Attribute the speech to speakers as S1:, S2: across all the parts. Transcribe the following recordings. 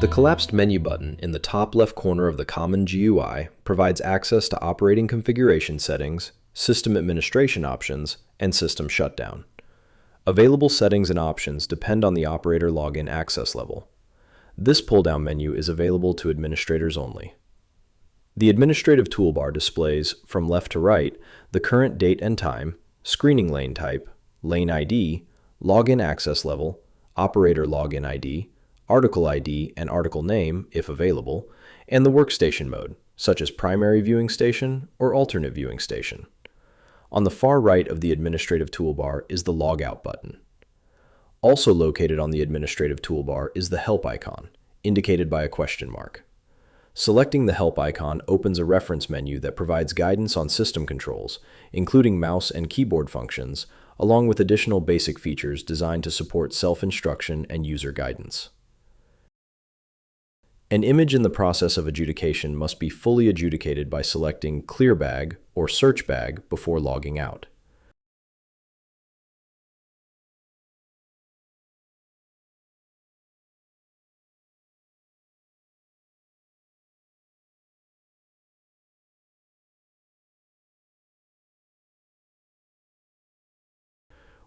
S1: The collapsed menu button in the top left corner of the common GUI provides access to operating configuration settings, system administration options, and system shutdown. Available settings and options depend on the operator login access level. This pull-down menu is available to administrators only. The administrative toolbar displays, from left to right, the current date and time, screening lane type, lane ID, login access level, operator login ID, article ID and article name, if available, and the workstation mode, such as primary viewing station or alternate viewing station. On the far right of the administrative toolbar is the logout button. Also located on the administrative toolbar is the help icon, indicated by a question mark. Selecting the help icon opens a reference menu that provides guidance on system controls, including mouse and keyboard functions, along with additional basic features designed to support self-instruction and user guidance. An image in the process of adjudication must be fully adjudicated by selecting Clear Bag or Search Bag before logging out.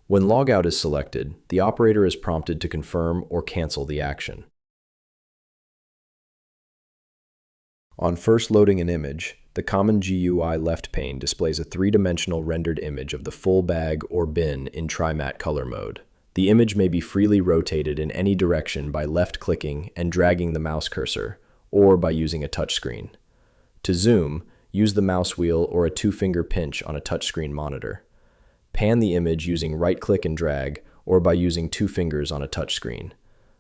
S1: When logout is selected, the operator is prompted to confirm or cancel the action. On first loading an image, the common GUI left pane displays a three-dimensional rendered image of the full bag or bin in tri-matte color mode. The image may be freely rotated in any direction by left-clicking and dragging the mouse cursor, or by using a touchscreen. To zoom, use the mouse wheel or a two-finger pinch on a touchscreen monitor. Pan the image using right-click and drag, or by using two fingers on a touchscreen.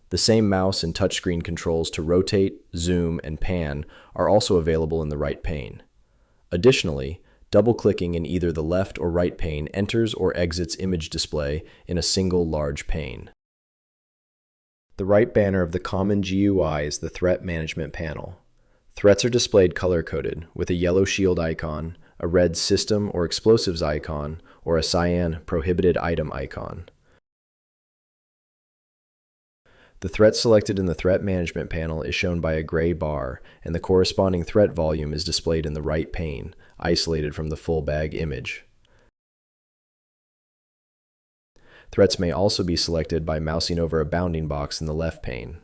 S1: The same mouse and touchscreen controls to rotate, zoom, and pan are also available in the right pane. Additionally, double-clicking in either the left or right pane enters or exits image display in a single large pane. The right banner of the common GUI is the Threat Management panel. Threats are displayed color-coded with a yellow shield icon, a red System or Explosives icon, or a cyan Prohibited Item icon. The threat selected in the Threat Management panel is shown by a gray bar, and the corresponding threat volume is displayed in the right pane, isolated from the full bag image. Threats may also be selected by mousing over a bounding box in the left pane.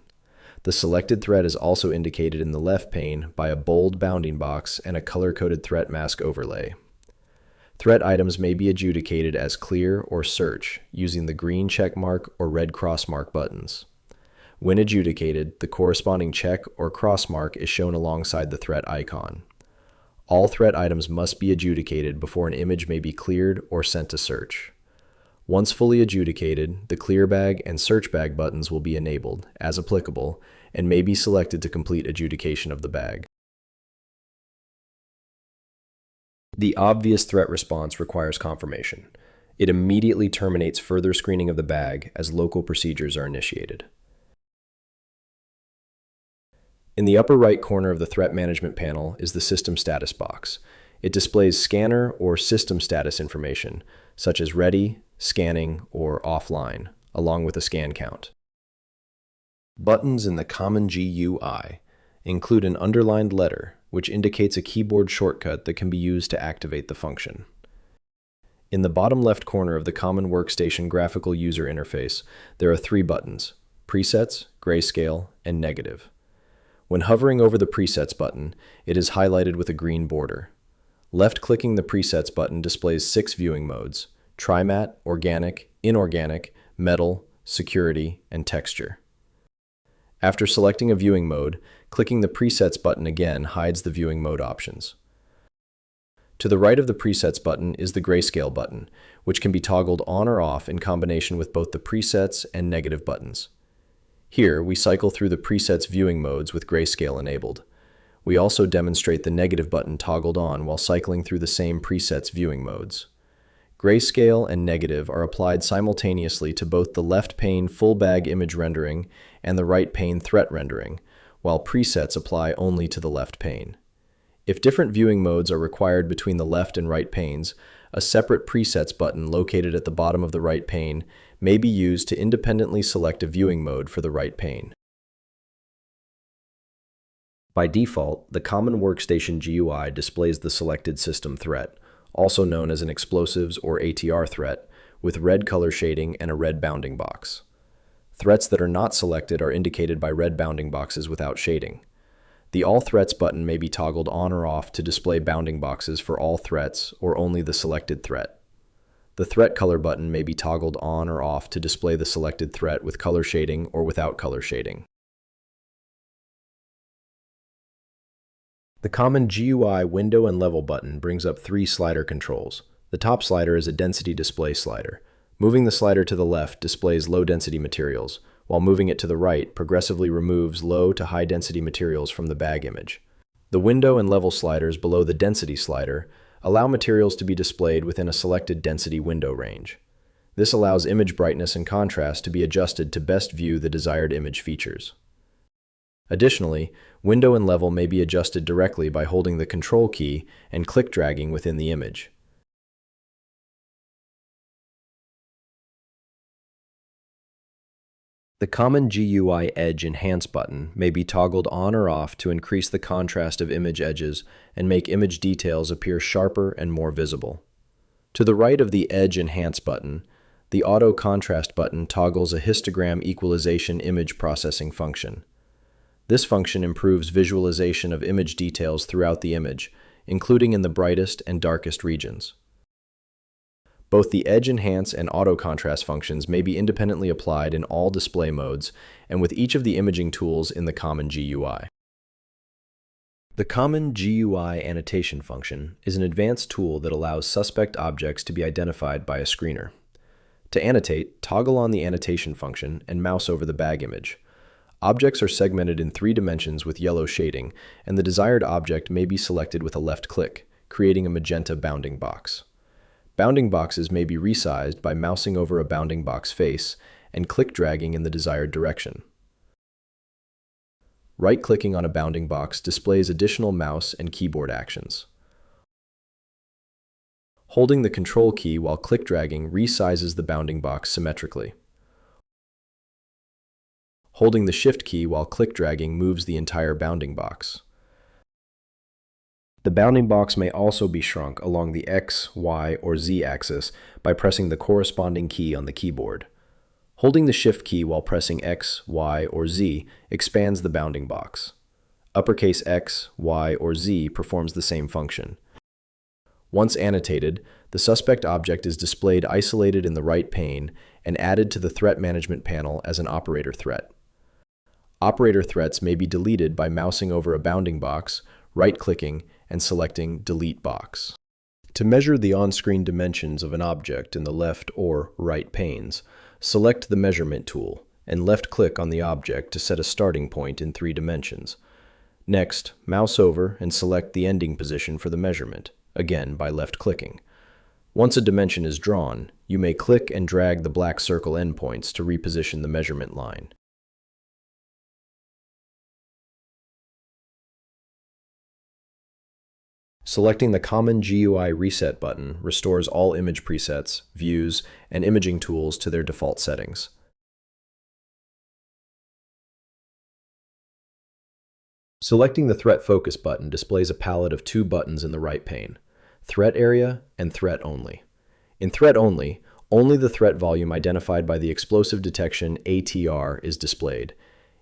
S1: The selected threat is also indicated in the left pane by a bold bounding box and a color-coded threat mask overlay. Threat items may be adjudicated as clear or search using the green check mark or red cross mark buttons. When adjudicated, the corresponding check or cross mark is shown alongside the threat icon. All threat items must be adjudicated before an image may be cleared or sent to search. Once fully adjudicated, the Clear Bag and Search Bag buttons will be enabled, as applicable, and may be selected to complete adjudication of the bag. The obvious threat response requires confirmation. It immediately terminates further screening of the bag as local procedures are initiated. In the upper right corner of the Threat Management panel is the System Status box. It displays scanner or system status information, such as ready, scanning, or offline, along with a scan count. Buttons in the common GUI include an underlined letter, which indicates a keyboard shortcut that can be used to activate the function. In the bottom left corner of the Common Workstation graphical user interface, there are three buttons: Presets, Grayscale, and Negative. When hovering over the Presets button, it is highlighted with a green border. Left-clicking the Presets button displays 6 viewing modes: tri-matte, organic, inorganic, metal, security, and texture. After selecting a viewing mode, clicking the Presets button again hides the viewing mode options. To the right of the Presets button is the Grayscale button, which can be toggled on or off in combination with both the Presets and Negative buttons. Here, we cycle through the Presets viewing modes with Grayscale enabled. We also demonstrate the Negative button toggled on while cycling through the same Presets viewing modes. Grayscale and Negative are applied simultaneously to both the left pane full bag image rendering and the right pane threat rendering, while Presets apply only to the left pane. If different viewing modes are required between the left and right panes, a separate Presets button located at the bottom of the right pane may be used to independently select a viewing mode for the right pane. By default, the Common Workstation GUI displays the selected system threat, also known as an explosives or ATR threat, with red color shading and a red bounding box. Threats that are not selected are indicated by red bounding boxes without shading. The All Threats button may be toggled on or off to display bounding boxes for all threats or only the selected threat. The Threat Color button may be toggled on or off to display the selected threat with color shading or without color shading. The common GUI window and level button brings up three slider controls. The top slider is a density display slider. Moving the slider to the left displays low-density materials, while moving it to the right progressively removes low to high-density materials from the bag image. The window and level sliders below the density slider allow materials to be displayed within a selected density window range. This allows image brightness and contrast to be adjusted to best view the desired image features. Additionally, window and level may be adjusted directly by holding the Control key and click dragging within the image. The common GUI Edge Enhance button may be toggled on or off to increase the contrast of image edges and make image details appear sharper and more visible. To the right of the Edge Enhance button, the Auto Contrast button toggles a histogram equalization image processing function. This function improves visualization of image details throughout the image, including in the brightest and darkest regions. Both the Edge Enhance and Auto Contrast functions may be independently applied in all display modes and with each of the imaging tools in the common GUI. The common GUI annotation function is an advanced tool that allows suspect objects to be identified by a screener. To annotate, toggle on the annotation function and mouse over the bag image. Objects are segmented in 3 dimensions with yellow shading, and the desired object may be selected with a left click, creating a magenta bounding box. Bounding boxes may be resized by mousing over a bounding box face and click dragging in the desired direction. Right-clicking on a bounding box displays additional mouse and keyboard actions. Holding the Control key while click dragging resizes the bounding box symmetrically. Holding the Shift key while click dragging moves the entire bounding box. The bounding box may also be shrunk along the X, Y, or Z axis by pressing the corresponding key on the keyboard. Holding the Shift key while pressing X, Y, or Z expands the bounding box. Uppercase X, Y, or Z performs the same function. Once annotated, the suspect object is displayed isolated in the right pane and added to the Threat Management panel as an operator threat. Operator threats may be deleted by mousing over a bounding box, right-clicking, and selecting Delete Box. To measure the on-screen dimensions of an object in the left or right panes, select the Measurement tool and left-click on the object to set a starting point in 3 dimensions. Next, mouse over and select the ending position for the measurement, again by left-clicking. Once a dimension is drawn, you may click and drag the black circle endpoints to reposition the measurement line. Selecting the common GUI Reset button restores all image presets, views, and imaging tools to their default settings. Selecting the Threat Focus button displays a palette of 2 buttons in the right pane, Threat Area and Threat Only. In Threat Only, only the threat volume identified by the explosive detection ATR is displayed.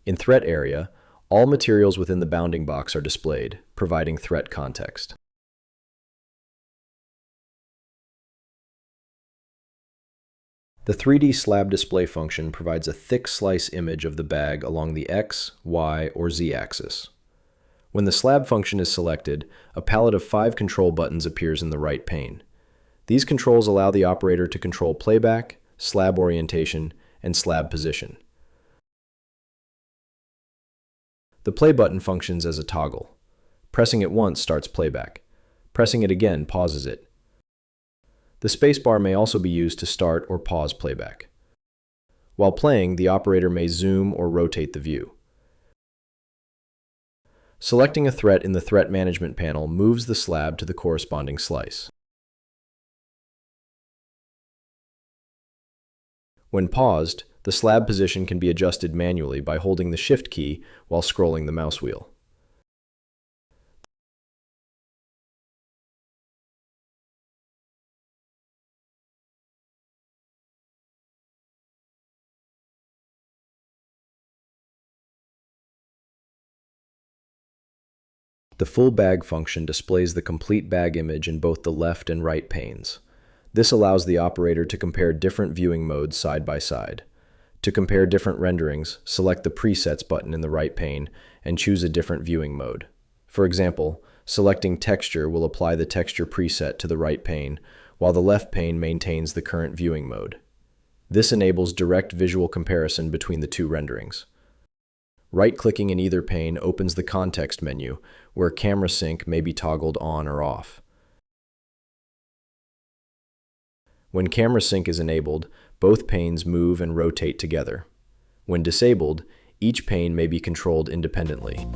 S1: In Threat Area, all materials within the bounding box are displayed, providing threat context. The 3D slab display function provides a thick slice image of the bag along the X, Y, or Z axis. When the slab function is selected, a palette of 5 control buttons appears in the right pane. These controls allow the operator to control playback, slab orientation, and slab position. The play button functions as a toggle. Pressing it once starts playback. Pressing it again pauses it. The spacebar may also be used to start or pause playback. While playing, the operator may zoom or rotate the view. Selecting a threat in the Threat Management panel moves the slab to the corresponding slice. When paused, the slab position can be adjusted manually by holding the Shift key while scrolling the mouse wheel. The full bag function displays the complete bag image in both the left and right panes. This allows the operator to compare different viewing modes side by side. To compare different renderings, select the Presets button in the right pane and choose a different viewing mode. For example, selecting Texture will apply the texture preset to the right pane, while the left pane maintains the current viewing mode. This enables direct visual comparison between the two renderings. Right-clicking in either pane opens the Context menu, where Camera Sync may be toggled on or off. When Camera Sync is enabled, both panes move and rotate together. When disabled, each pane may be controlled independently.